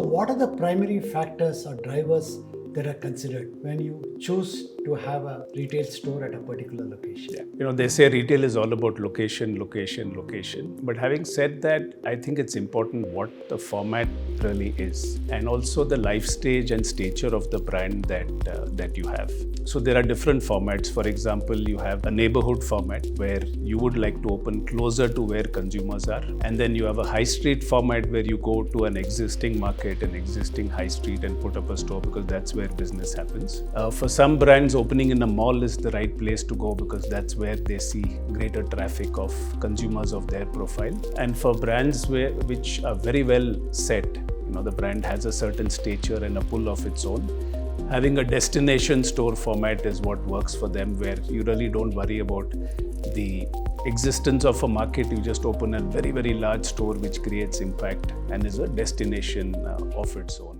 what are the primary factors or drivers that are considered when you choose to have a retail store at a particular location? They say retail is all about location, location, location. But having said that, I think it's important what the format really is, and also the life stage and stature of the brand that you have. So there are different formats. For example, you have a neighborhood format where you would like to open closer to where consumers are. And then you have a high street format where you go to an existing market, an existing high street and put up a store because that's where business happens. For some brands, opening in a mall is the right place to go because that's where they see greater traffic of consumers of their profile. And for brands which are very well set, the brand has a certain stature and a pull of its own, having a destination store format is what works for them, where you really don't worry about the existence of a market. You just open a very, very large store which creates impact and is a destination of its own.